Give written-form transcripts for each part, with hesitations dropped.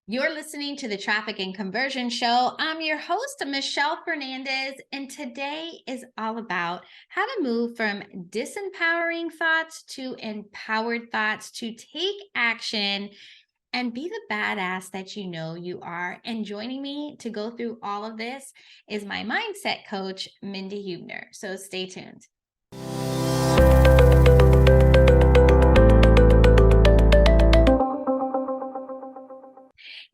You're listening to the Traffic and Conversion Show. I'm your host, Michelle Fernandez, and today is all about how to move from disempowering thoughts to empowered thoughts to take action and be the badass that you know you are. And joining me to go through all of this is my mindset coach, Mindi Heubner. So stay tuned.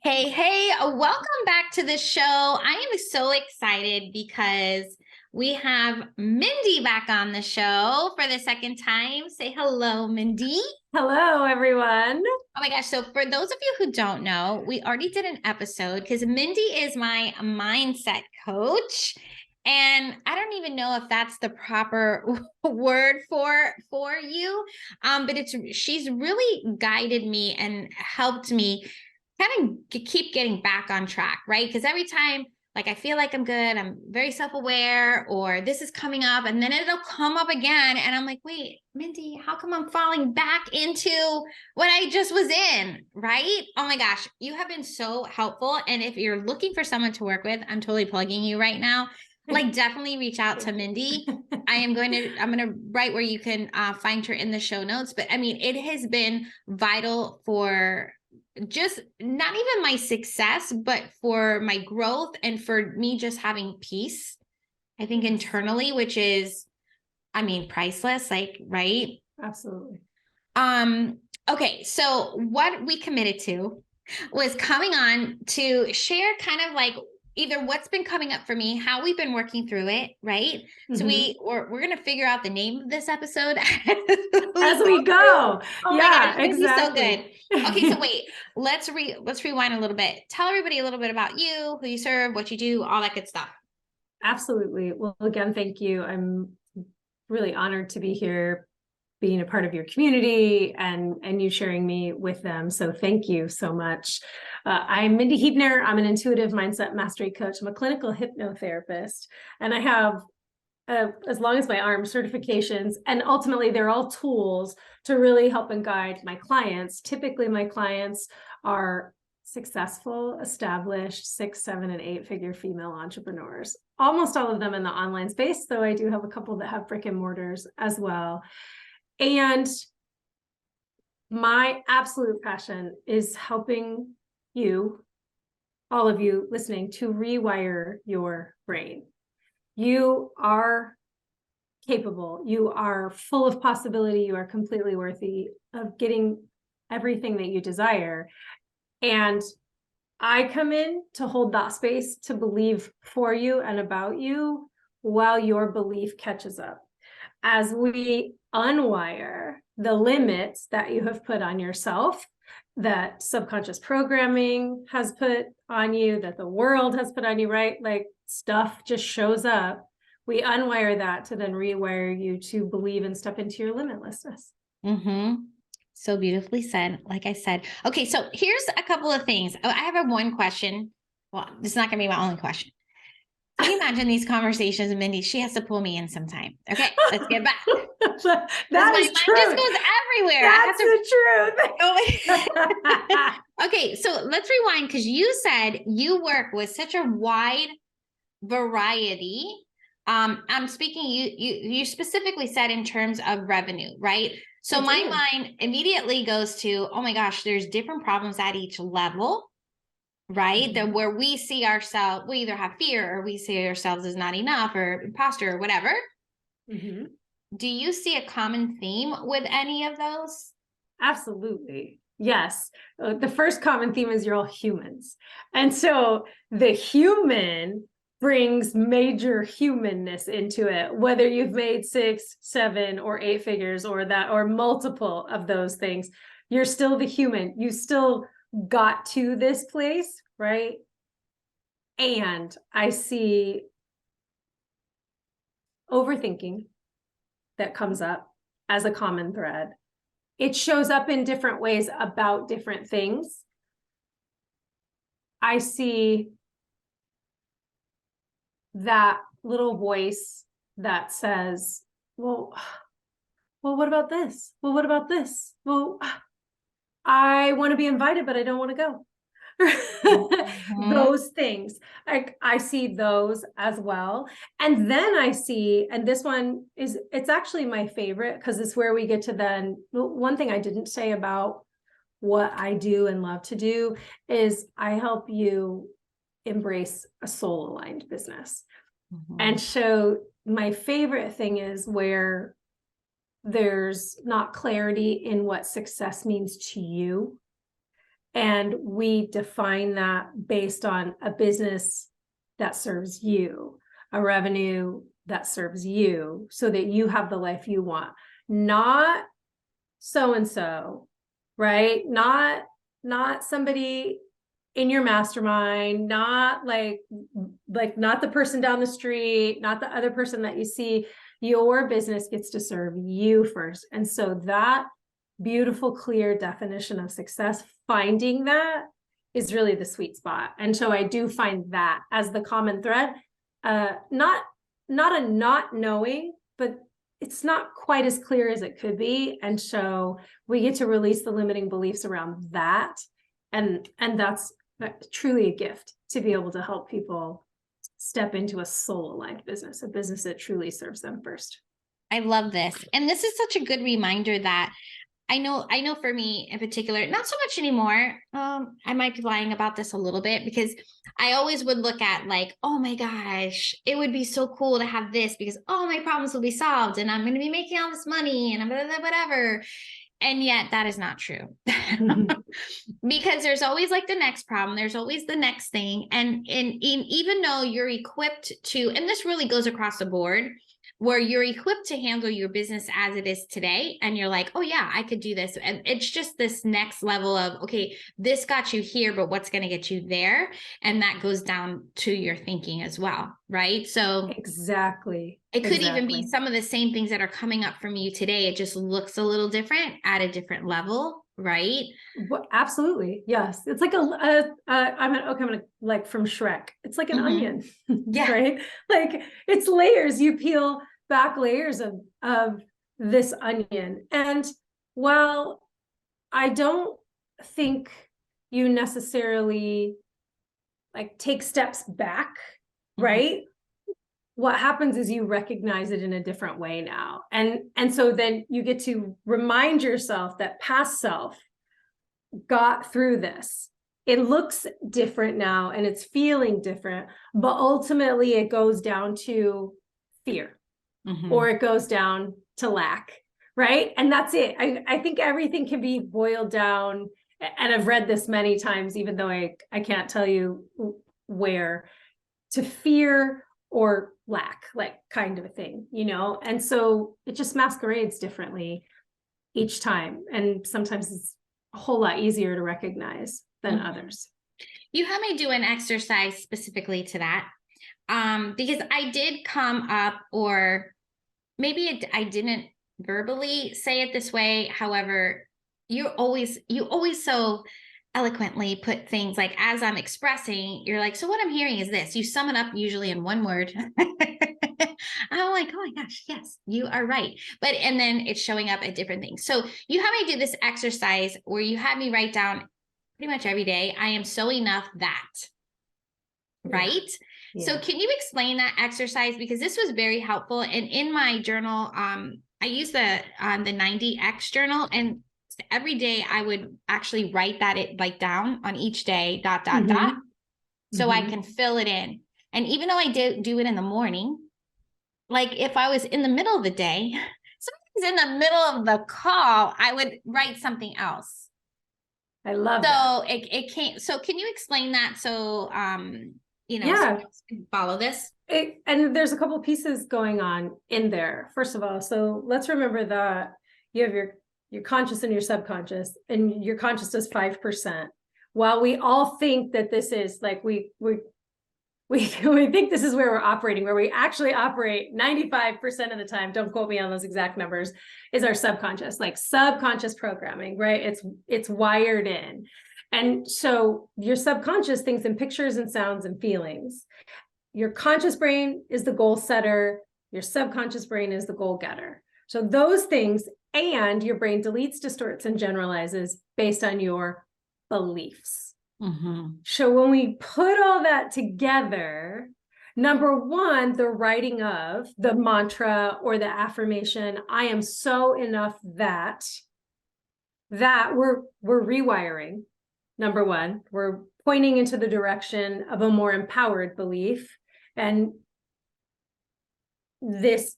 Hey, welcome back to the show. I am so excited because we have Mindi back on the show for the second time. Say hello, Mindi. Hello, everyone. Oh my gosh. So for those of you who don't know, we already did an episode because Mindi is my mindset coach. And I don't even know if that's the proper word for you. But she's really guided me and helped me kind of keep getting back on track, right? Because every time, like, I feel like I'm good, I'm very self-aware, or this is coming up, and then it'll come up again. And I'm like, wait, Mindi, how come I'm falling back into what I just was in, right? Oh my gosh, you have been so helpful. And if you're looking for someone to work with, I'm totally plugging you right now. Like, definitely reach out to Mindi. I'm going to write where you can find her in the show notes. But I mean, it has been vital for just not even my success, but for my growth and for me just having peace, I think internally, which is, I mean, priceless, like, right? Absolutely. Okay. So what we committed to was coming on to share kind of like either what's been coming up for me, how we've been working through it, right? Mm-hmm. So we're gonna figure out the name of this episode as we go. Oh yeah, my gosh, exactly. So good. Okay, so wait, let's rewind a little bit. Tell everybody a little bit about you, who you serve, what you do, all that good stuff. Absolutely. Well, again, thank you. I'm really honored to be here, being a part of your community and you sharing me with them. So thank you so much. I'm Mindi Heubner. I'm an intuitive mindset mastery coach. I'm a clinical hypnotherapist, and I have as long as my arm certifications, and ultimately they're all tools to really help and guide my clients. Typically my clients are successful, established 6, 7, and 8-figure female entrepreneurs. Almost all of them in the online space, though I do have a couple that have brick and mortars as well. And my absolute passion is helping you, all of you listening, to rewire your brain. You are capable. You are full of possibility. You are completely worthy of getting everything that you desire. And I come in to hold that space to believe for you and about you while your belief catches up. As we unwire the limits that you have put on yourself, that subconscious programming has put on you, that the world has put on you, right? Like, stuff just shows up. We unwire that to then rewire you to believe and step into your limitlessness. Mm-hmm. So beautifully said. Like I said. Okay, so here's a couple of things. I have one question. Well, this is not going to be my only question. Can you imagine these conversations, Mindi? She has to pull me in sometime. Okay, let's get back. That is true. Mind just goes everywhere. That's the truth. Okay, so let's rewind, because you said you work with such a wide variety. I'm speaking, you specifically said in terms of revenue, right? So my mind immediately goes to, oh my gosh, there's different problems at each level, right? Mm-hmm. That where we see ourselves, we either have fear or we see ourselves as not enough or imposter or whatever. Mm-hmm. Do you see a common theme with any of those? Absolutely. Yes. The first common theme is you're all humans. And so the human brings major humanness into it, whether you've made 6, 7, or 8 figures or that, or multiple of those things, you're still the human. You still got to this place, right? And I see overthinking that comes up as a common thread. It shows up in different ways about different things. I see that little voice that says, well, what about this? Well, what about this? Well, I want to be invited, but I don't want to go. Those things, I see those as well. And then I see, and this one is, it's actually my favorite, because it's where we get to then, one thing I didn't say about what I do and love to do is I help you embrace a soul aligned business. And so my favorite thing is where there's not clarity in what success means to you. And we define that based on a business that serves you, a revenue that serves you, so that you have the life you want, not so-and-so, right? Not somebody in your mastermind, not like not the person down the street, not the other person that you see. Your business gets to serve you first. And so that beautiful, clear definition of success, finding that is really the sweet spot. And so I do find that as the common thread, not a not knowing, but it's not quite as clear as it could be. And so we get to release the limiting beliefs around that. And that's truly a gift to be able to help people step into a soul aligned business, a business that truly serves them first. I love this. And this is such a good reminder that I know for me in particular, not so much anymore. I might be lying about this a little bit, because I always would look at like, oh my gosh, it would be so cool to have this, because all my problems will be solved and I'm going to be making all this money and I'm whatever. And yet that is not true. Because there's always like the next problem. There's always the next thing. And even though you're equipped to, and this really goes across the board, where you're equipped to handle your business as it is today. And you're like, oh yeah, I could do this. And it's just this next level of, okay, this got you here, but what's going to get you there? And that goes down to your thinking as well. Right. So exactly. It could even be some of the same things that are coming up from you today. It just looks a little different at a different level. Right. Well, absolutely. Yes. It's like I'm gonna like from Shrek. It's like an onion, Yeah. right? Like it's layers. You peel back layers of this onion. And while I don't think you necessarily like take steps back, right? What happens is you recognize it in a different way now. And so then you get to remind yourself that past self got through this. It looks different now and it's feeling different, but ultimately it goes down to fear or it goes down to lack, right? And that's it. I think everything can be boiled down, and I've read this many times, even though I can't tell you where, to fear or lack, like kind of a thing, you know? And so it just masquerades differently each time. And sometimes it's a whole lot easier to recognize than others. You had me do an exercise specifically to that, because I did come up, or maybe I didn't verbally say it this way. However, you always so eloquently put things like, as I'm expressing, you're like, so what I'm hearing is this. You sum it up usually in one word. I'm like, oh my gosh, yes, you are right. But, and then it's showing up at different things. So you had me do this exercise where you had me write down pretty much every day, I am so enough that, right? Yeah. So can you explain that exercise? Because this was very helpful. And in my journal, I use the 90X journal, and every day I would actually write that down on each day, ... So I can fill it in. And even though I do it in the morning, like if I was in the middle of the day, sometimes in the middle of the call, I would write something else. I love that. So it can't. So can you explain that? So, yeah, so follow this. And there's a couple of pieces going on in there. First of all, so let's remember that you have your conscious and your subconscious, and your conscious is 5%. While we all think that this is like, we think this is where we're operating, where we actually operate 95% of the time, don't quote me on those exact numbers, is our subconscious, like subconscious programming, right? It's wired in. And so your subconscious thinks in pictures and sounds and feelings. Your conscious brain is the goal setter. Your subconscious brain is the goal getter. So those things, and your brain deletes, distorts, and generalizes based on your beliefs. So when we put all that together, number one, the writing of the mantra or the affirmation, I am so enough that we're rewiring. Number one, we're pointing into the direction of a more empowered belief. And this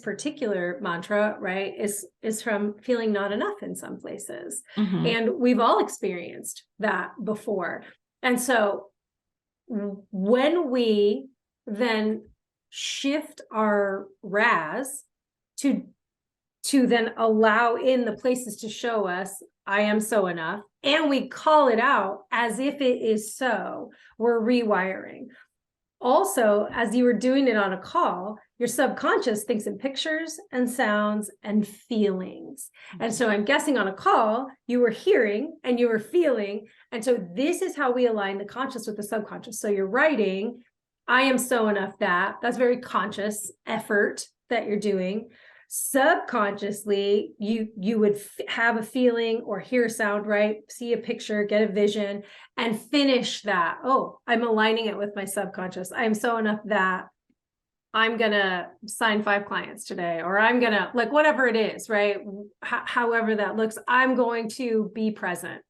particular mantra, right, is from feeling not enough in some places. And we've all experienced that before. And so when we then shift our RAS to then allow in the places to show us, I am so enough, and we call it out as if it is so, we're rewiring. Also, as you were doing it on a call, your subconscious thinks in pictures and sounds and feelings. And so I'm guessing on a call, you were hearing and you were feeling. And so this is how we align the conscious with the subconscious. So you're writing, I am so enough that, that's very conscious effort that you're doing. Subconsciously, you would have a feeling or hear a sound, right? See a picture, get a vision, and finish that. Oh, I'm aligning it with my subconscious. I'm so enough that I'm gonna sign 5 clients today, or I'm gonna, like, whatever it is, right? However that looks, I'm going to be present.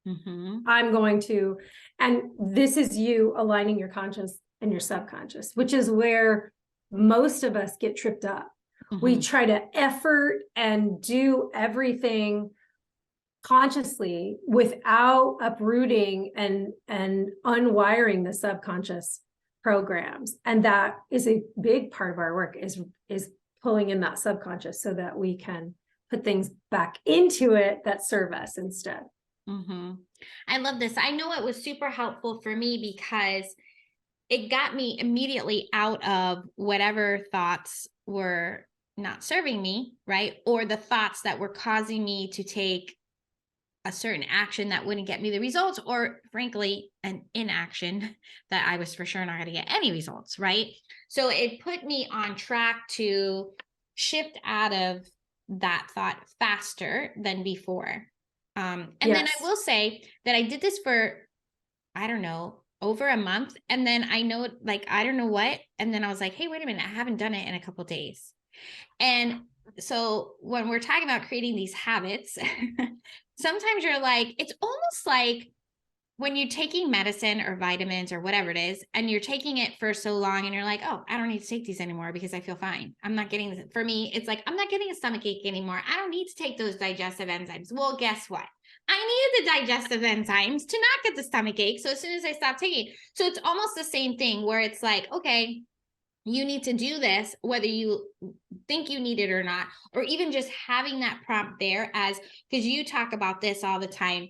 I'm going to, and this is you aligning your conscious and your subconscious, which is where most of us get tripped up. We try to effort and do everything consciously without uprooting and unwiring the subconscious programs. And that is a big part of our work, is pulling in that subconscious so that we can put things back into it that serve us instead. I love this. I know it was super helpful for me because it got me immediately out of whatever thoughts were not serving me, right? Or the thoughts that were causing me to take a certain action that wouldn't get me the results, or frankly, an inaction that I was for sure not going to get any results, right? So it put me on track to shift out of that thought faster than before. And then I will say that I did this for, I don't know, over a month. And then I know, like, I don't know what. And then I was like, hey, wait a minute, I haven't done it in a couple of days. And so when we're talking about creating these habits, sometimes you're like, it's almost like when you're taking medicine or vitamins or whatever it is, and you're taking it for so long and you're like, oh, I don't need to take these anymore because I feel fine. I'm not getting this. For me, it's like, I'm not getting a stomach ache anymore. I don't need to take those digestive enzymes. Well, guess what? I needed the digestive enzymes to not get the stomach ache. So as soon as I stopped taking it, so it's almost the same thing where it's like, okay, you need to do this, whether you think you need it or not, or even just having that prompt there, as, because you talk about this all the time,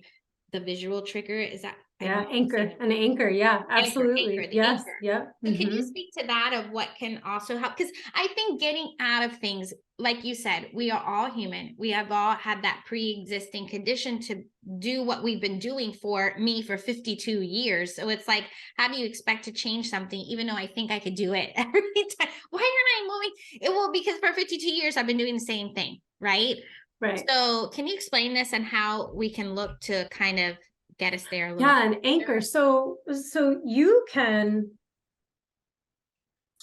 the visual trigger, is that? Yeah, anchor, an anchor. Yeah, absolutely. Anchor, Yes. anchor. Yeah. So can you speak to that, of what can also help? Because I think getting out of things, like you said, we are all human. We have all had that pre-existing condition to do what we've been doing, for me, for 52 years. So it's like, how do you expect to change something, even though I think I could do it every time? Why aren't I moving? It will, because for 52 years, I've been doing the same thing, right? Right. So can you explain this and how we can look to kind of get us there a little? Yeah, an anchor. So you can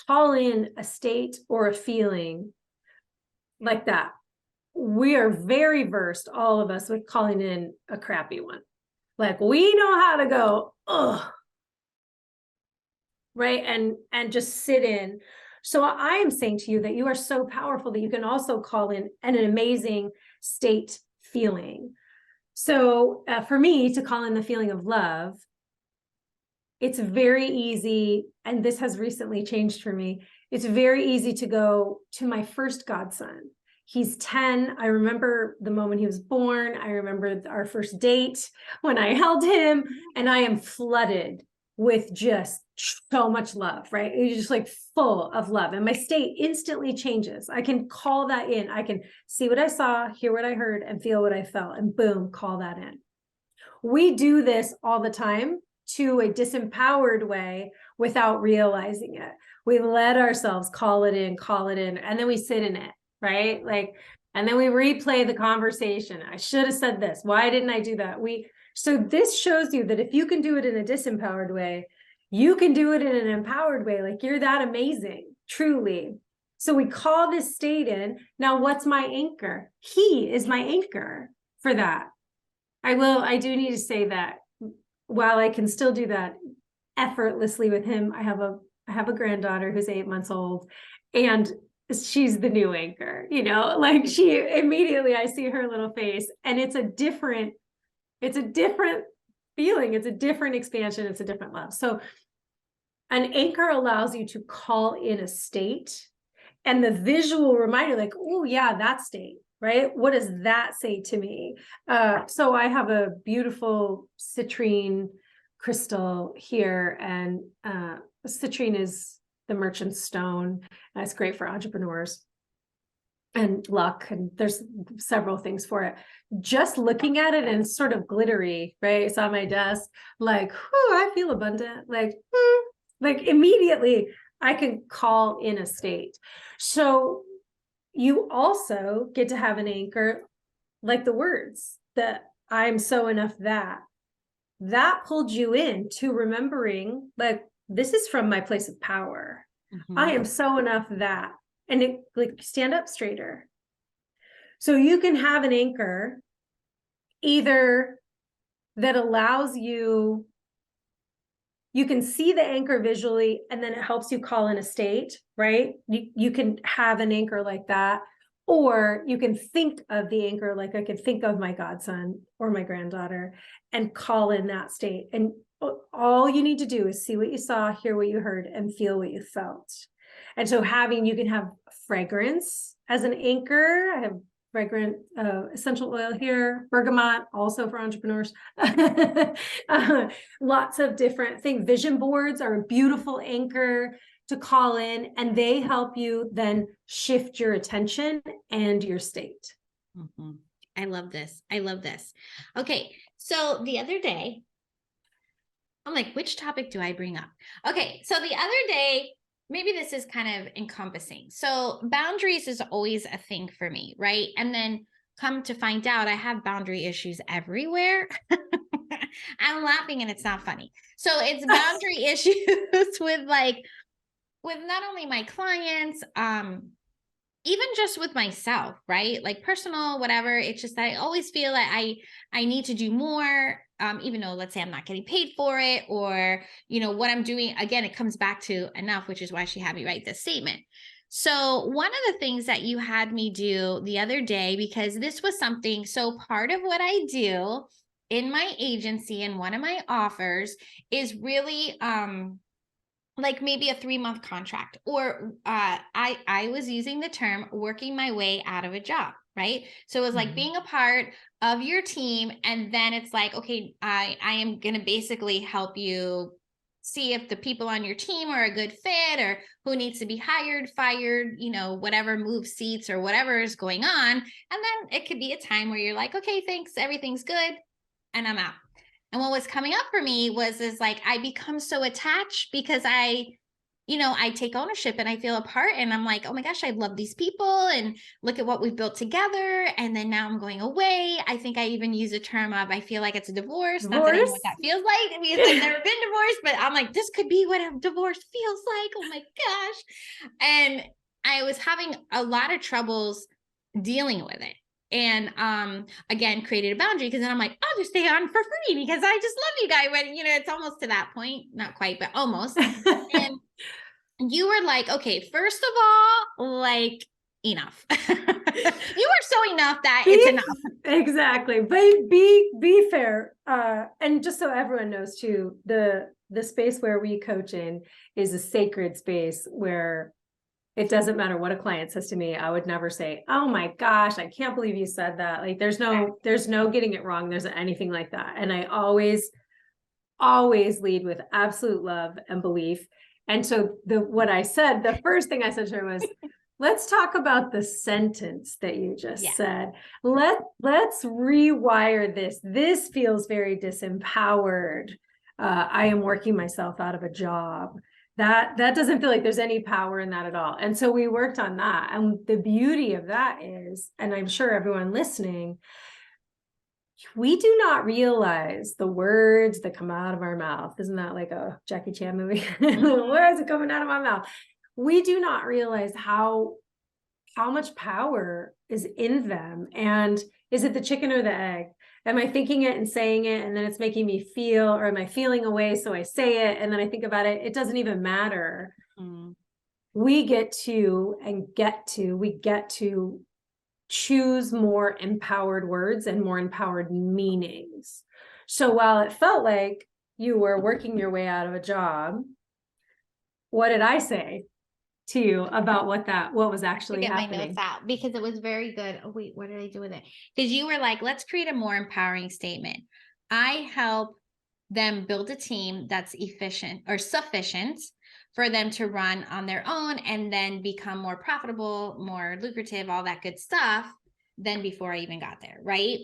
call in a state or a feeling like that. We are very versed, all of us, with calling in a crappy one. Like, we know how to go, ugh, right? And just sit in. So I am saying to you that you are so powerful that you can also call in an amazing state feeling. So for me to call in the feeling of love, it's very easy, and this has recently changed for me. It's very easy to go to my first godson. He's 10. I remember the moment he was born. I remember our first date when I held him, and I am flooded with just so much love, right? It's just like full of love. And my state instantly changes. I can call that in. I can see what I saw, hear what I heard, and feel what I felt, and boom, call that in. We do this all the time to a disempowered way without realizing it. We let ourselves call it in, and then we sit in it, right? Like, and then we replay the conversation. I should have said this. Why didn't I do that? So this shows you that if you can do it in a disempowered way, you can do it in an empowered way. Like you're that amazing, truly. So we call this state in. Now, what's my anchor? He is my anchor for that. I do need to say that while I can still do that effortlessly with him, I have a granddaughter who's 8 months old, and she's the new anchor, like she immediately, I see her little face, and it's a different feeling. It's a different expansion. It's a different love. So an anchor allows you to call in a state, and the visual reminder, like, oh yeah, that state, right? What does that say to me? So I have a beautiful citrine crystal here, and citrine is the merchant stone. And it's great for entrepreneurs and luck, and there's several things for it. Just looking at it, and it's sort of glittery, right? It's on my desk, like, whew, I feel abundant, like immediately I can call in a state. So you also get to have an anchor, like the words that I'm so enough that pulled you in to remembering, like, this is from my place of power. I am so enough that, and it, like, stand up straighter. So you can have an anchor either that allows you can see the anchor visually, and then it helps you call in a state, right? You can have an anchor like that, or you can think of the anchor, like I could think of my godson or my granddaughter and call in that state. And all you need to do is see what you saw, hear what you heard, and feel what you felt. And so you can have fragrance as an anchor. I have fragrant essential oil here, bergamot, also for entrepreneurs. Lots of different things. Vision boards are a beautiful anchor to call in, and they help you then shift your attention and your state. I love this. I love this. Okay, so the other day, I'm like, which topic do I bring up? Okay, so the other day, maybe this is kind of encompassing. So boundaries is always a thing for me, right? And then come to find out, I have boundary issues everywhere. I'm laughing and it's not funny. So it's boundary issues with not only my clients, even just with myself, right? Like personal, whatever. It's just that I always feel that I need to do more, even though, let's say, I'm not getting paid for it, or, what I'm doing. Again, it comes back to enough, which is why she had me write this statement. So one of the things that you had me do the other day, because this was something, so part of what I do in my agency and one of my offers is really, like maybe a 3-month contract, or I was using the term working my way out of a job, right? So it was like being a part of your team, and then it's like, okay, I am going to basically help you see if the people on your team are a good fit, or who needs to be hired, fired, whatever, move seats or whatever is going on. And then it could be a time where you're like, okay, thanks, everything's good, and I'm out. And what was coming up for me was like, I become so attached because I take ownership and I feel a part, and I'm like, oh my gosh, I love these people and look at what we've built together. And then now I'm going away. I think I even use a term of, I feel like it's a divorce. Not that I know what that feels like, because I've never been divorced, but I'm like, this could be what a divorce feels like. Oh my gosh. And I was having a lot of troubles dealing with it. And again, created a boundary, because then I'm like, I'll just stay on for free because I just love you guys. But it's almost to that point, not quite, but almost. And you were like, okay, first of all, like, enough. You are so enough that it's enough. Exactly. But be fair. And just so everyone knows too, the space where we coach in is a sacred space where it doesn't matter what a client says to me. I would never say, oh my gosh, I can't believe you said that. Like there's no getting it wrong. There's anything like that. And I always lead with absolute love and belief. And so the first thing I said to her was, let's talk about the sentence that you just said. Let's rewire this. This feels very disempowered. I am working myself out of a job. That doesn't feel like there's any power in that at all. And so we worked on that. And the beauty of that is, and I'm sure everyone listening, we do not realize the words that come out of our mouth. Isn't that like a Jackie Chan movie? The words are coming out of my mouth. We do not realize how much power is in them. And is it the chicken or the egg? Am I thinking it and saying it, and then it's making me feel, or am I feeling a way, so I say it, and then I think about it? It doesn't even matter. We get to choose more empowered words and more empowered meanings. So while it felt like you were working your way out of a job, what did I say to you about what was actually happening? My notes out because it was very good. Oh wait, what did I do with it? Because you were like, let's create a more empowering statement. I help them build a team that's efficient or sufficient for them to run on their own and then become more profitable, more lucrative, all that good stuff than before I even got there, right?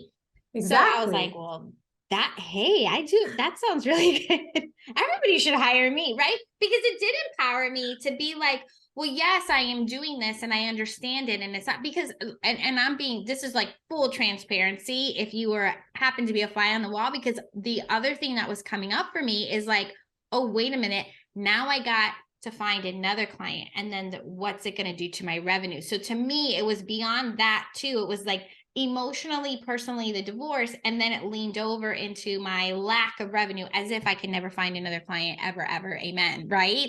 Exactly. So I was like, well, that sounds really good. Everybody should hire me, right? Because it did empower me to be like, well, yes, I am doing this and I understand it. And it's not because, and this is like full transparency if you happen to be a fly on the wall, because the other thing that was coming up for me is like, oh, wait a minute. Now I got to find another client. And then what's it going to do to my revenue? So to me, it was beyond that too. It was like emotionally, personally, the divorce. And then it leaned over into my lack of revenue as if I could never find another client ever, amen. Right?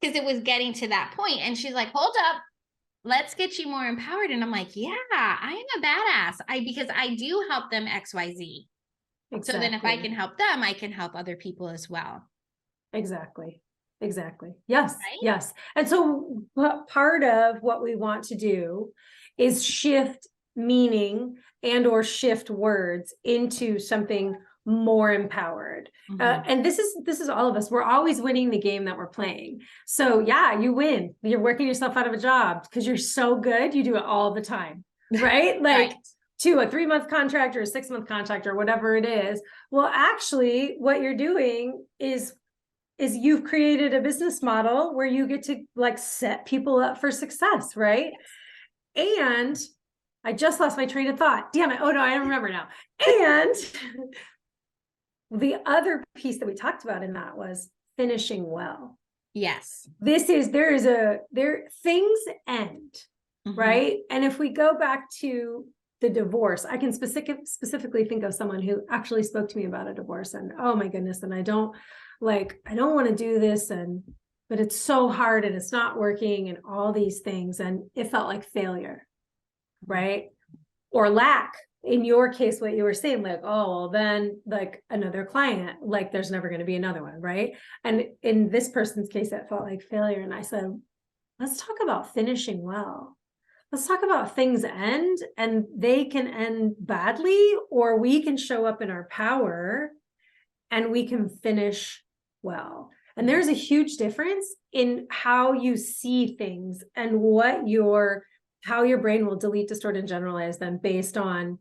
Because it was getting to that point. And she's like, hold up, let's get you more empowered. And I'm like, yeah, I am a badass. Because I do help them XYZ. Exactly. So then if I can help them, I can help other people as well. Exactly. Yes. Right? Yes. And so part of what we want to do is shift meaning and or shift words into something more empowered. And this is all of us. We're always winning the game that we're playing. So yeah, you win. You're working yourself out of a job because you're so good. You do it all the time, right? Like right. To a 3-month contract or a 6-month contract or whatever it is. Well, actually what you're doing is you've created a business model where you get to like set people up for success, right? And I just lost my train of thought. Damn it. Oh no, I don't remember now. And the other piece that we talked about in that was finishing well. Yes. Things end, right? And if we go back to the divorce, I can specifically think of someone who actually spoke to me about a divorce, and oh my goodness, and I don't want to do this, but it's so hard and it's not working and all these things. And it felt like failure, right? Or lack. In your case, what you were saying, like, oh, well, then like another client, like there's never going to be another one, right? And in this person's case, it felt like failure. And I said, let's talk about finishing well. Let's talk about things end, and they can end badly, or we can show up in our power and we can finish well. And there's a huge difference in how you see things and how your brain will delete, distort, and generalize them based on,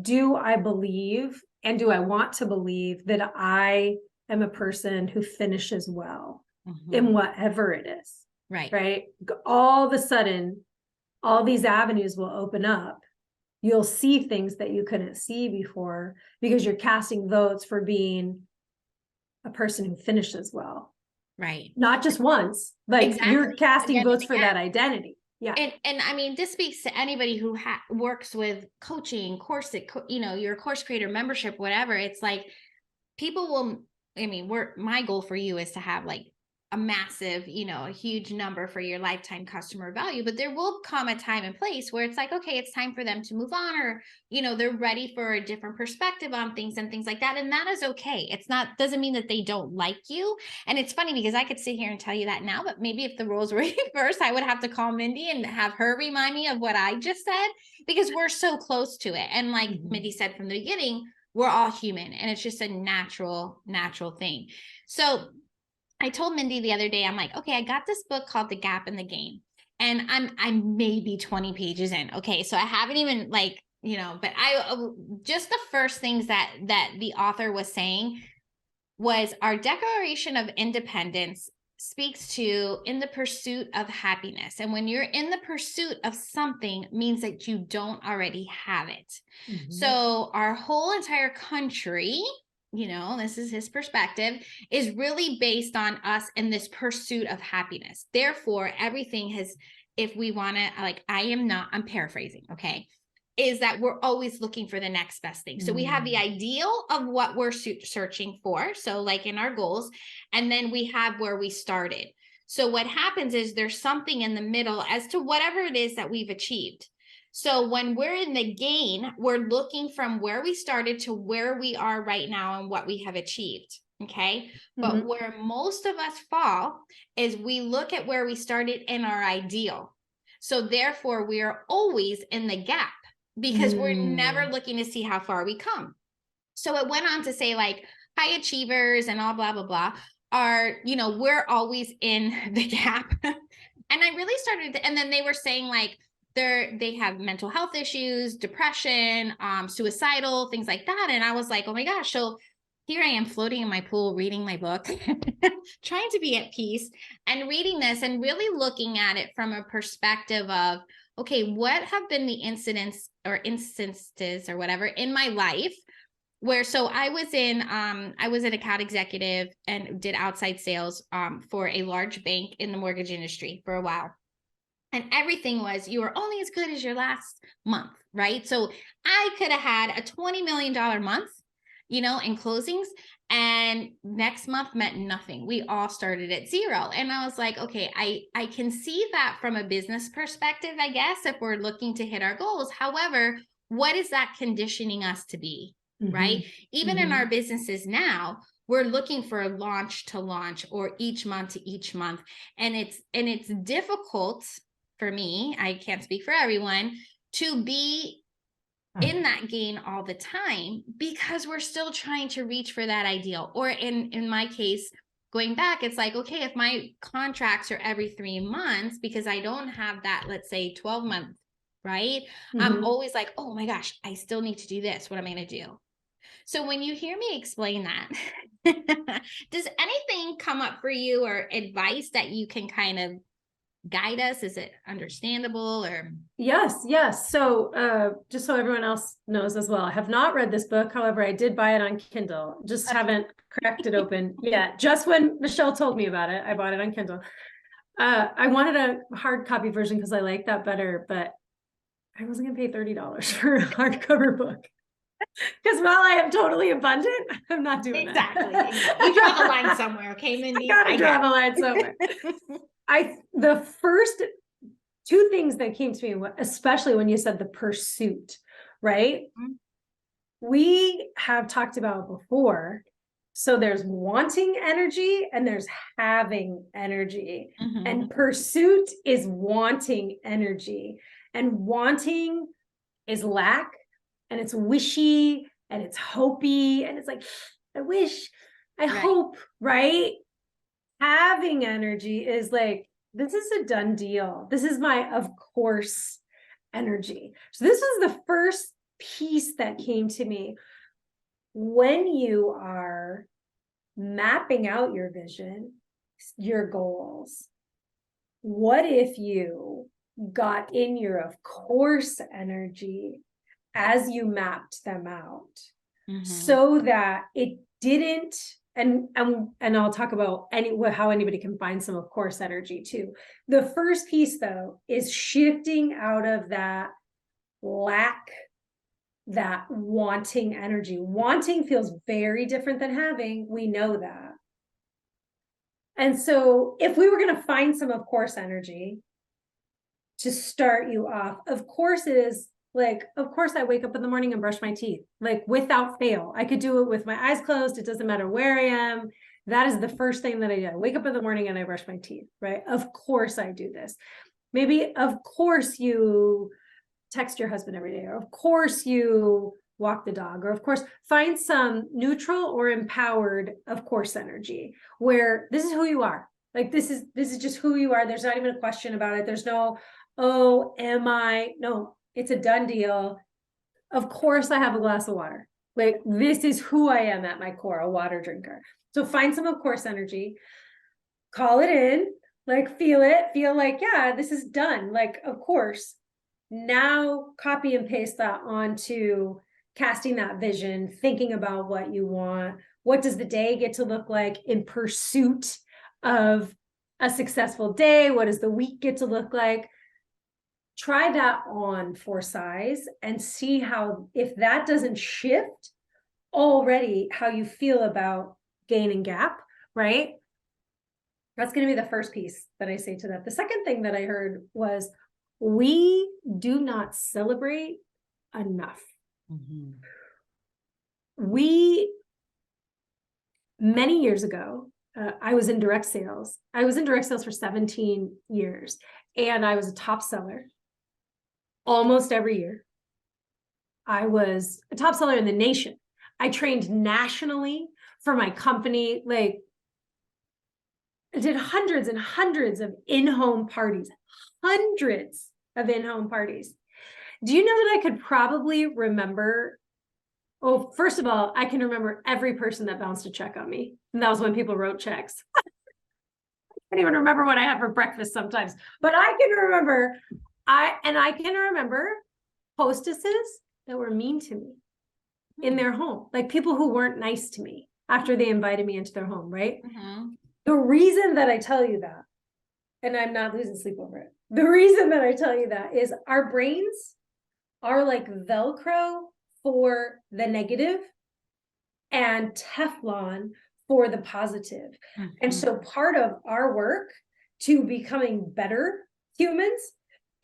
do I believe and do I want to believe that I am a person who finishes well in whatever it is? Right. All of a sudden, all these avenues will open up. You'll see things that you couldn't see before because you're casting votes for being a person who finishes well. Right. Not just once, like you're casting votes for that identity. Yeah. And I mean, this speaks to anybody who works with coaching, you're a course creator, membership, whatever. It's like my goal for you is to have like a massive, a huge number for your lifetime customer value, but there will come a time and place where it's like, okay, it's time for them to move on, or, they're ready for a different perspective on things and things like that. And that is okay. Doesn't mean that they don't like you. And it's funny because I could sit here and tell you that now, but maybe if the roles were reversed, I would have to call Mindi and have her remind me of what I just said, because we're so close to it. And like Mindi said from the beginning, we're all human, and it's just a natural thing. So I told Mindi the other day, I'm like, okay, I got this book called The Gap in the Game, and I'm maybe 20 pages in. Okay. So I haven't even but just the first things that the author was saying was, our Declaration of Independence speaks to in the pursuit of happiness. And when you're in the pursuit of something, means that you don't already have it. So our whole entire country, this is his perspective, is really based on us in this pursuit of happiness. Therefore, everything has, if we want to, I'm paraphrasing, okay, is that we're always looking for the next best thing. So we have the ideal of what we're searching for. So like in our goals, and then we have where we started. So what happens is there's something in the middle as to whatever it is that we've achieved. So when we're in the gain, we're looking from where we started to where we are right now and what we have achieved. Okay. But where most of us fall is we look at where we started in our ideal. So therefore we are always in the gap because we're never looking to see how far we come. So it went on to say like high achievers and all blah, blah, blah are, we're always in the gap. And I really started to, and then they were saying like, they have mental health issues, depression, suicidal, things like that. And I was like, oh my gosh. So here I am floating in my pool, reading my book, trying to be at peace and reading this and really looking at it from a perspective of, okay, what have been the instances or whatever in my life where, so I was an account executive and did outside sales for a large bank in the mortgage industry for a while. And everything was, you were only as good as your last month, right? So I could have had a $20 million month, in closings, and next month meant nothing. We all started at zero. And I was like, okay, I can see that from a business perspective, I guess, if we're looking to hit our goals. However, what is that conditioning us to be, right? Even in our businesses now, we're looking for a launch to launch or each month to each month. And it's difficult for me, I can't speak for everyone, to be in that gain all the time because we're still trying to reach for that ideal. Or in my case, going back, it's like, okay, if my contracts are every 3 months because I don't have that, let's say 12-month, right? I'm always like, oh my gosh, I still need to do this. What am I going to do? So when you hear me explain that, does anything come up for you or advice that you can kind of guide us? Is it understandable or? Yes. So just so everyone else knows as well, I have not read this book. However, I did buy it on Kindle. Just haven't cracked it open yet. Just when Michelle told me about it, I bought it on Kindle. I wanted a hard copy version because I like that better, but I wasn't gonna pay $30 for a hardcover book. Because while I am totally abundant, I'm not doing that. Exactly. You draw the line somewhere, okay, Mindi? I gotta draw the line somewhere. The first two things that came to me, especially when you said the pursuit, right? We have talked about before. So there's wanting energy and there's having energy. And pursuit is wanting energy. And wanting is lack, and it's wishy, and it's hopey, and it's like, I wish, I hope, right? Having energy is like, this is a done deal. This is my, of course, energy. So this was the first piece that came to me. When you are mapping out your vision, your goals, what if you got in your of course energy as you mapped them out, so that it didn't, and I'll talk about how anybody can find some of course energy too. The first piece though is shifting out of that lack, that wanting energy. Wanting feels very different than having. We know that. And so if we were going to find some of course energy to start you off, of course it is like, of course I wake up in the morning and brush my teeth, like without fail. I could do it with my eyes closed. It doesn't matter where I am. That is the first thing that I do. I wake up in the morning and I brush my teeth, right? Of course I do this. Maybe, of course you text your husband every day, or of course you walk the dog, or of course find some neutral or empowered, of course, energy where this is who you are. Like, this is just who you are. There's not even a question about it. There's no, oh, am I? No, it's a done deal. Of course I have a glass of water. Like, this is who I am at my core, a water drinker. So find some of course energy. call it in, like feel it, feel like, yeah, this is done. Like, of course, now copy and paste that onto casting that vision, thinking about what you want. What does the day get to look like in pursuit of a successful day? What does the week get to look like? Try that on for size and see how, if that doesn't shift already how you feel about gain and gap, right? That's going to be the first piece that I say to that. The second thing that I heard was, we do not celebrate enough. Mm-hmm. Many years ago, I was in direct sales. I was in direct sales for 17 years, and I was a top seller almost every year. I was a top seller in the nation. I trained nationally for my company. Like, I did hundreds and hundreds of in-home parties, hundreds of in-home parties. Do you know that I could probably remember? Oh, first of all, I can remember every person that bounced a check on me. And that was when people wrote checks. I can't even remember what I had for breakfast sometimes, but I can remember, I can remember hostesses that were mean to me in their home, like people who weren't nice to me after they invited me into their home, right? Mm-hmm. The reason that I tell you that, and I'm not losing sleep over it, the reason that I tell you that is our brains are like Velcro for the negative and Teflon for the positive. Mm-hmm. And so part of our work to becoming better humans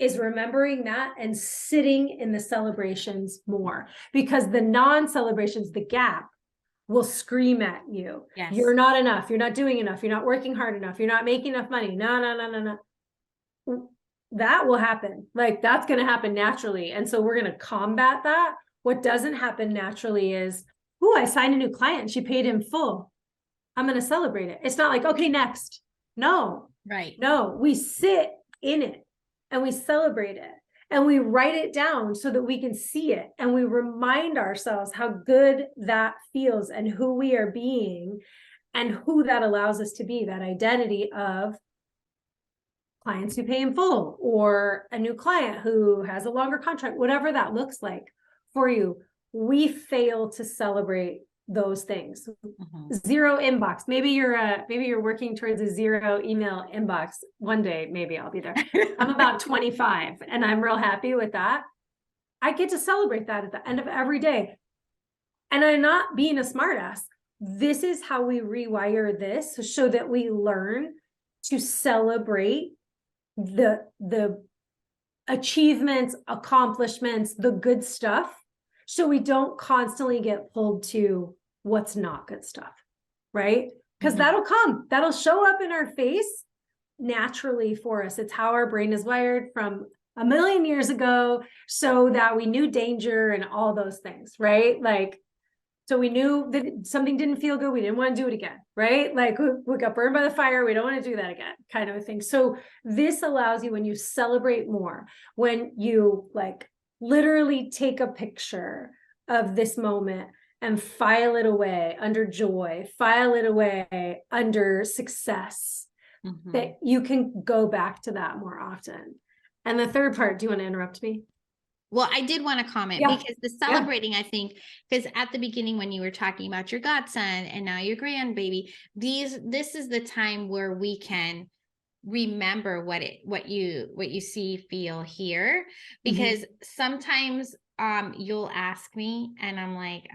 is remembering that and sitting in the celebrations more, because the non-celebrations, the gap, will scream at you. Yes. You're not enough. You're not doing enough. You're not working hard enough. You're not making enough money. No. That will happen. Like, that's going to happen naturally. And so we're going to combat that. What doesn't happen naturally is, oh, I signed a new client. She paid in full. I'm going to celebrate it. It's not like, okay, next. No. Right. No, we sit in it and we celebrate it. And we write it down so that we can see it. And we remind ourselves how good that feels and who we are being and who that allows us to be, that identity of clients who pay in full, or a new client who has a longer contract, whatever that looks like for you. We fail to celebrate those things. Mm-hmm. Zero inbox. Maybe you're working towards a zero email inbox. One day, maybe I'll be there. I'm about 25 and I'm real happy with that. I get to celebrate that at the end of every day. And I'm not being a smartass. This is how we rewire this so that we learn to celebrate the achievements, accomplishments, the good stuff, so we don't constantly get pulled to what's not good stuff, right? Because that'll show up in our face naturally for us. It's how our brain is wired from a million years ago, so that we knew danger and all those things, right? Like, so we knew that something didn't feel good. We didn't want to do it again, right? Like, we got burned by the fire. We don't want to do that again, kind of a thing. So this allows you, when you celebrate more, when you like literally take a picture of this moment and file it away under joy, file it away under success, Mm-hmm. that you can go back to that more often. And the third part, do you want to interrupt me? Well, I did want to comment because the celebrating, I think, because at the beginning when you were talking about your godson and now your grandbaby, this is the time where we can remember what you see, feel, hear, because sometimes you'll ask me and I'm like,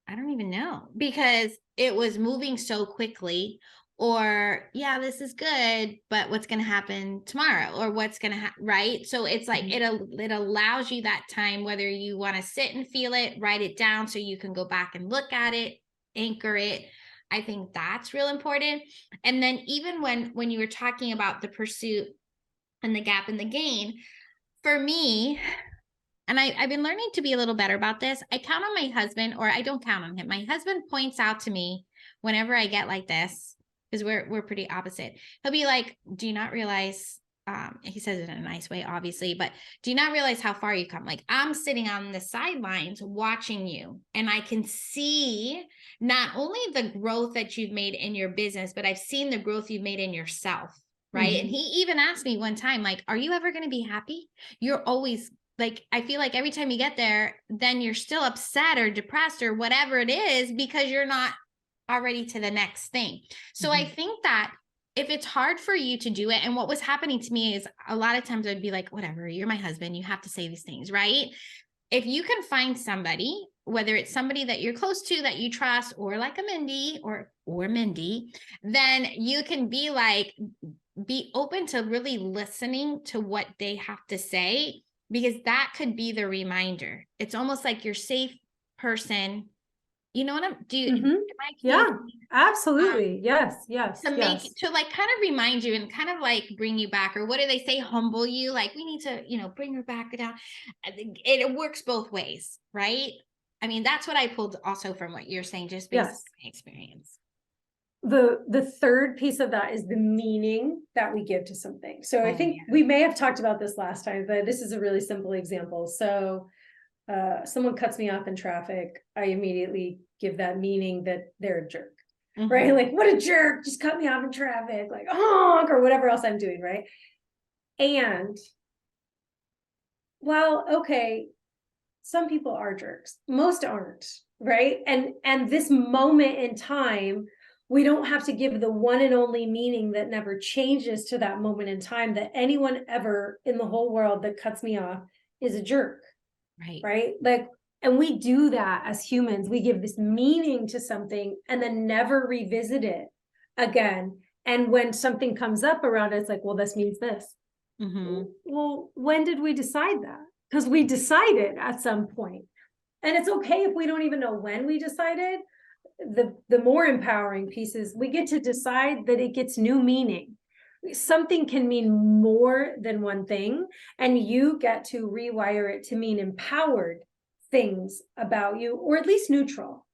I don't even know, because it was moving so quickly. Or, yeah, this is good, but what's going to happen tomorrow, or what's going to happen, right? So it's like, it allows you that time, whether you want to sit and feel it, write it down so you can go back and look at it, anchor it. I think that's real important. And then even when you were talking about the pursuit and the gap and the gain, for me, and I've been learning to be a little better about this, I count on my husband, or I don't count on him. My husband points out to me whenever I get like this, because we're pretty opposite. He'll be like, do you not realize he says it in a nice way, obviously, but do you not realize how far you come? Like, I'm sitting on the sidelines watching you, and I can see not only the growth that you've made in your business, but I've seen the growth you've made in yourself. Right. Mhm. And he even asked me one time, like, are you ever going to be happy? You're always like, I feel like every time you get there, then you're still upset or depressed or whatever it is, because you're not already to the next thing. So I think that if it's hard for you to do it, and what was happening to me is a lot of times I'd be like, whatever, you're my husband, you have to say these things, right? If you can find somebody, whether it's somebody that you're close to that you trust, or like a Mindi or Mindi, then you can be like, be open to really listening to what they have to say, because that could be the reminder. It's almost like your safe person. You know what I'm do? Yeah, absolutely. Yes, yes, To yes. make, to like kind of remind you and kind of like bring you back, or what do they say, humble you, like we need to, bring her back down. I think it works both ways, right? I mean, that's what I pulled also from what you're saying, just based on Yes. my experience. The third piece of that is the meaning that we give to something. So I Oh, think we may have talked about this last time, but this is a really simple example. So someone cuts me off in traffic, I immediately give that meaning that they're a jerk, right? Like, what a jerk, just cut me off in traffic, like honk, or whatever else I'm doing, right? And well, okay, some people are jerks, most aren't, right? And this moment in time, we don't have to give the one and only meaning that never changes to that moment in time, that anyone ever in the whole world that cuts me off is a jerk. Right? Like, and we do that as humans. We give this meaning to something and then never revisit it again. And when something comes up around it, it's like, well, this means this. Well, when did we decide that? Because we decided at some point. And it's okay if we don't even know when we decided. The more empowering piece is we get to decide that it gets new meaning. Something can mean more than one thing, and you get to rewire it to mean empowered things about you, or at least neutral.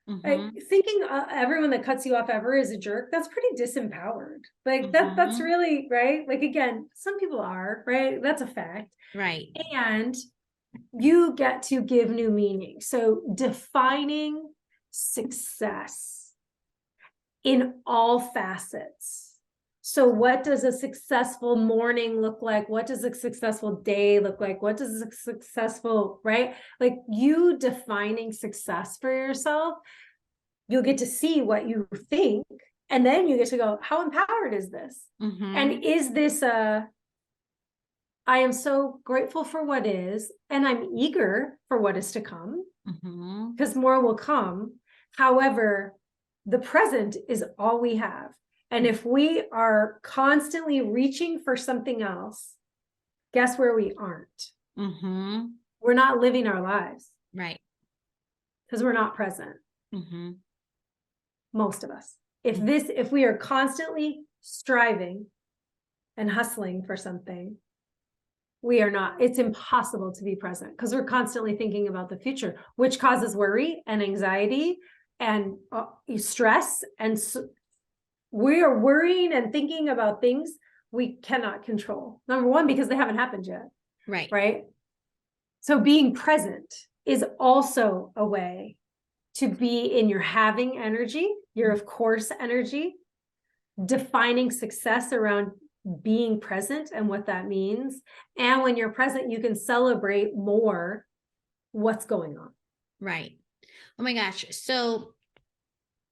Thinking everyone that cuts you off ever is a jerk, that's pretty disempowered. Like that's really right. Like, again, some people are, right? That's a fact. Right. And you get to give new meaning. So defining success in all facets. So what does a successful morning look like? What does a successful day look like? What does a successful, right? Like, you defining success for yourself, you'll get to see what you think. And then you get to go, how empowered is this? And is this I am so grateful for what is, and I'm eager for what is to come, because more will come. However, the present is all we have. And if we are constantly reaching for something else, guess where we aren't? We're not living our lives. Right. Because we're not present. Most of us. If we are constantly striving and hustling for something, we are not, it's impossible to be present, because we're constantly thinking about the future, which causes worry and anxiety and stress. And we are worrying and thinking about things we cannot control. Number one, because they haven't happened yet. Right. So being present is also a way to be in your having energy, your of course energy, defining success around being present and what that means. And when you're present, you can celebrate more what's going on. Right. Oh my gosh. So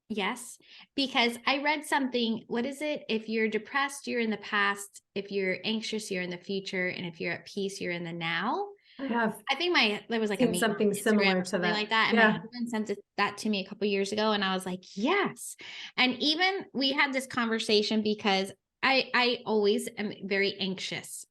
yes, because I read something, what is it? If you're depressed, you're in the past. If you're anxious, you're in the future. And if you're at peace, you're in the now. I think there was like a meme something similar to that, like that. And my husband sent that to me a couple years ago. And I was like, yes. And even we had this conversation because I always am very anxious.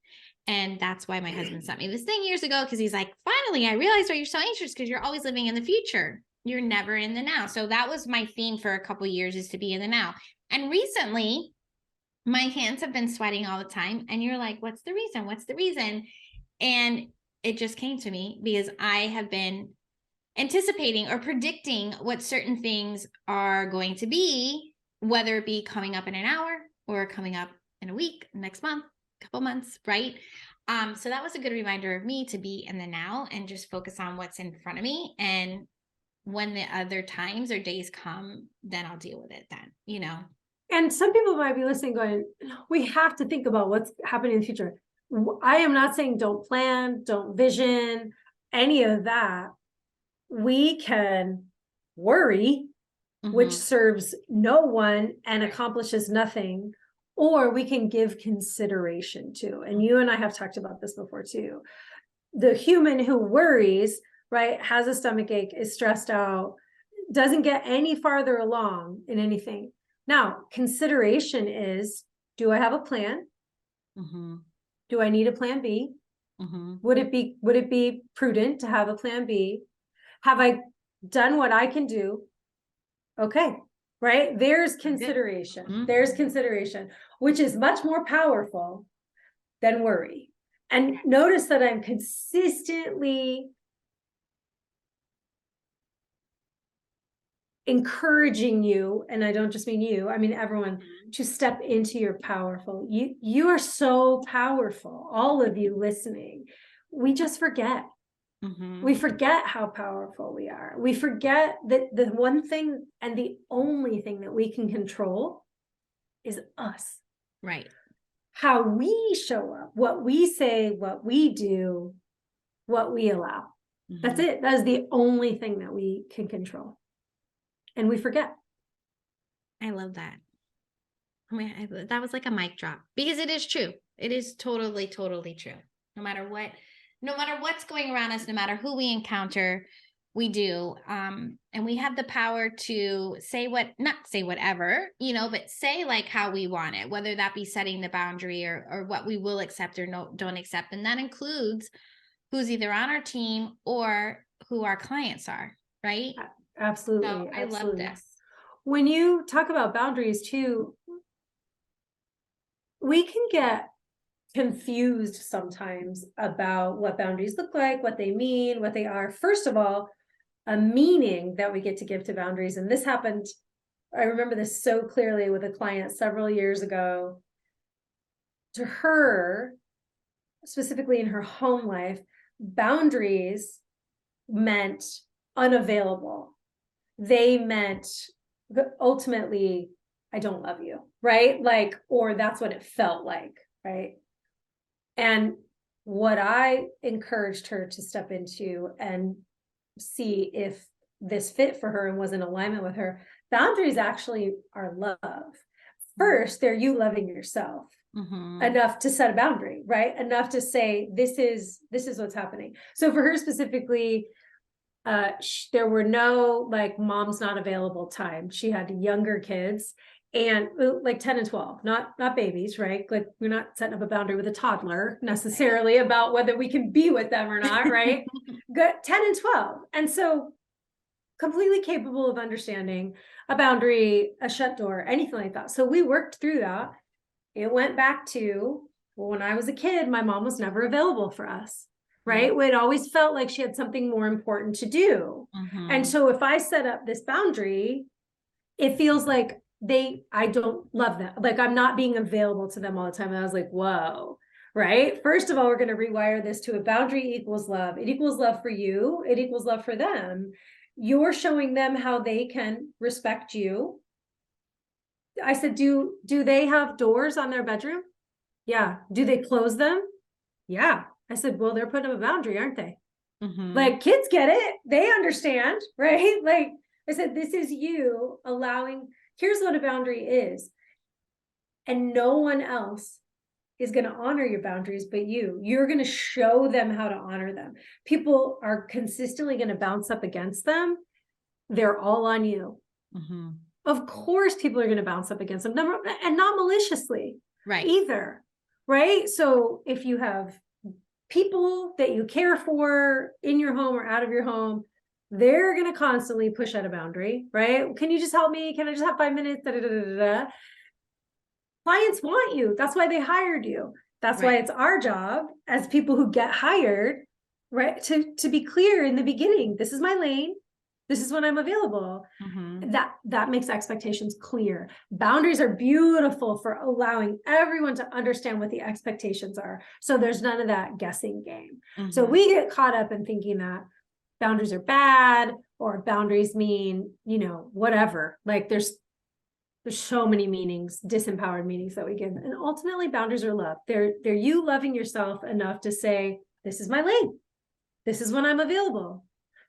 And that's why my husband sent me this thing years ago. Cause he's like, finally, I realized why you're so anxious, because you're always living in the future. You're never in the now. So that was my theme for a couple years, is to be in the now. And recently my hands have been sweating all the time. And you're like, what's the reason? What's the reason? And it just came to me because I have been anticipating or predicting what certain things are going to be, whether it be coming up in an hour or coming up in a week, next month, couple months, right? So that was a good reminder of me to be in the now and just focus on what's in front of me. And when the other times or days come, then I'll deal with it then, you know? And some people might be listening going, we have to think about what's happening in the future. I am not saying don't plan, don't vision, any of that. We can worry, which serves no one and accomplishes nothing, or we can give consideration to. And you and I have talked about this before too. The human who worries, right, has a stomach ache, is stressed out, doesn't get any farther along in anything. Now, consideration is, do I have a plan? Do I need a plan B? Would it be prudent to have a plan B? Have I done what I can do? Okay, right? There's consideration. There's consideration, which is much more powerful than worry. And notice that I'm consistently encouraging you, and I don't just mean you, I mean everyone, to step into your powerful. You are so powerful, all of you listening. We just forget. We forget how powerful we are. We forget that the one thing and the only thing that we can control is us. Right. How we show up, what we say, what we do, what we allow. That's it. That is the only thing that we can control. And we forget. I love that. I mean, that was like a mic drop, because it is true. It is totally, totally true. No matter what's going around us, no matter who we encounter, we do. And we have the power to not say whatever, you know, but say like how we want it, whether that be setting the boundary or what we will accept or don't accept. And that includes who's either on our team or who our clients are, right? Absolutely. So I love this. When you talk about boundaries too, we can get confused sometimes about what boundaries look like, what they mean, what they are. First of all, a meaning that we get to give to boundaries. And this happened, I remember this so clearly with a client several years ago. To her, specifically in her home life, boundaries meant unavailable. They meant ultimately, I don't love you, right? Like, or that's what it felt like, right? And what I encouraged her to step into and see if this fit for her and was in alignment with her, boundaries actually are love. First, they're you loving yourself enough to set a boundary, right? Enough to say, this is what's happening. So for her specifically, there were no like mom's not available time. She had younger kids, and like 10 and 12, not babies, right? Like we're not setting up a boundary with a toddler necessarily about whether we can be with them or not, right? Good, 10 and 12. And so completely capable of understanding a boundary, a shut door, anything like that. So we worked through that. It went back to, well, when I was a kid, my mom was never available for us, right? It always felt like she had something more important to do. And so if I set up this boundary, it feels like I don't love them. Like I'm not being available to them all the time. And I was like, whoa, right? First of all, we're going to rewire this to a boundary equals love. It equals love for you. It equals love for them. You're showing them how they can respect you. I said, do they have doors on their bedroom? Yeah. Do they close them? Yeah. I said, well, they're putting up a boundary, aren't they? Like kids get it. They understand, right? Like I said, this is you allowing, here's what a boundary is. And no one else is going to honor your boundaries but you. You're going to show them how to honor them. People are consistently going to bounce up against them. They're all on you. Of course, people are going to bounce up against them, and not maliciously either, right? So if you have people that you care for in your home or out of your home, they're going to constantly push at a boundary, right? Can you just help me? Can I just have 5 minutes? Da, da, da, da, da. Clients want you. That's why they hired you. That's why it's our job as people who get hired, right? To be clear in the beginning, this is my lane. This is when I'm available. Mm-hmm. That makes expectations clear. Boundaries are beautiful for allowing everyone to understand what the expectations are. So there's none of that guessing game. Mm-hmm. So we get caught up in thinking that boundaries are bad, or boundaries mean, whatever. Like there's so many meanings, disempowered meanings that we give. And ultimately boundaries are love. They're you loving yourself enough to say, this is my lane. This is when I'm available.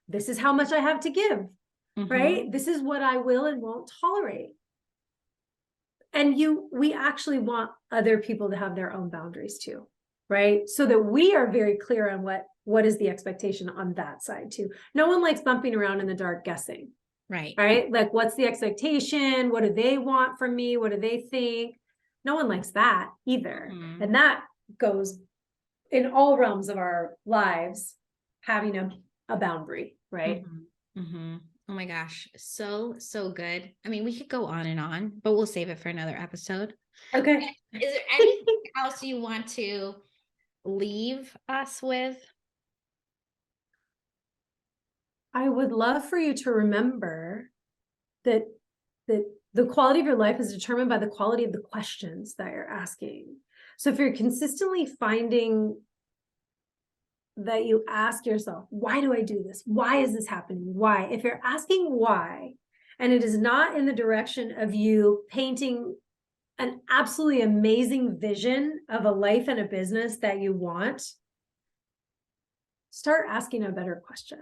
This is how much I have to give, Mm-hmm. right? This is what I will and won't tolerate. And we actually want other people to have their own boundaries too, right? So that we are very clear on what is the expectation on that side too. No one likes bumping around in the dark guessing, Right. right? Like, what's the expectation? What do they want from me? What do they think? No one likes that either. Mm-hmm. And that goes in all realms of our lives, having a boundary, right? Mm-hmm. Mm-hmm. Oh my gosh. So good. I mean, we could go on and on, but we'll save it for another episode. Okay. Is there anything else you want to leave us with? I would love for you to remember that the quality of your life is determined by the quality of the questions that you're asking. So if you're consistently finding that you ask yourself, why do I do this? Why is this happening? Why? If you're asking why, and it is not in the direction of you painting an absolutely amazing vision of a life and a business that you want, start asking a better question.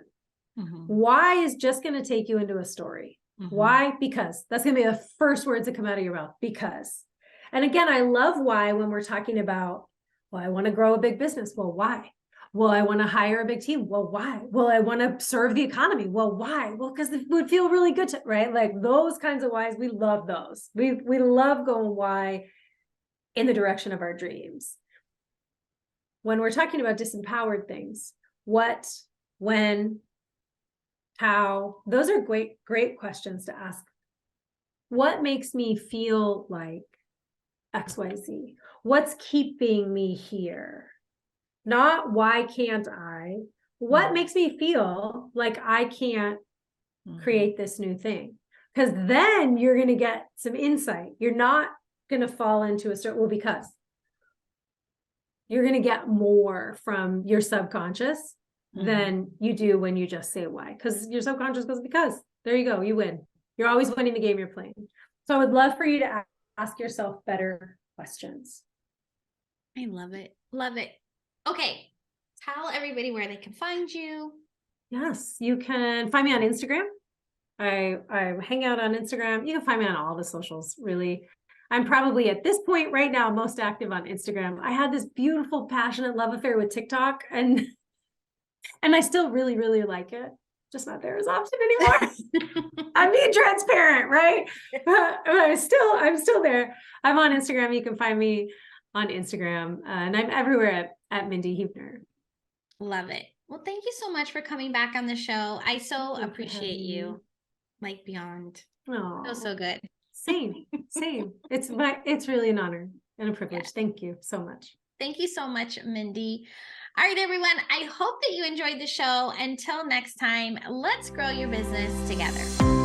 Mm-hmm. Why is just going to take you into a story. Mm-hmm. Why? Because that's going to be the first words that come out of your mouth. Because. And again, I love why when we're talking about, well, I want to grow a big business. Well, why? Well, I want to hire a big team. Well, why? Well, I want to serve the economy. Well, why? Well, because it would feel really good to, right? Like those kinds of whys, we love those. We love going why in the direction of our dreams. When we're talking about disempowered things, what, when, how, those are great questions to ask. What makes me feel like XYZ? What's keeping me here? Not why can't I? What Mm-hmm. makes me feel like I can't Mm-hmm. create this new thing? Because then you're going to get some insight. You're not going to fall into a certain, well, because you're going to get more from your subconscious than you do when you just say why. Because your subconscious goes, because there you go, you win. You're always winning the game you're playing. So I would love for you to ask yourself better questions. I love it. Love it. Okay. Tell everybody where they can find you. Yes, you can find me on Instagram. I hang out on Instagram. You can find me on all the socials, really. I'm probably at this point right now most active on Instagram. I had this beautiful, passionate love affair with TikTok, and I still really, really like it. Just not there as often anymore. I'm being transparent, right? But I'm still there. I'm on Instagram. You can find me on Instagram, and I'm everywhere at Mindi Heubner. Love it. Well, thank you so much for coming back on the show. I so appreciate you, like beyond. Oh, So good. Same. It's really an honor and a privilege. Yeah. Thank you so much. Thank you so much, Mindi. All right, everyone. I hope that you enjoyed the show. Until next time, let's grow your business together.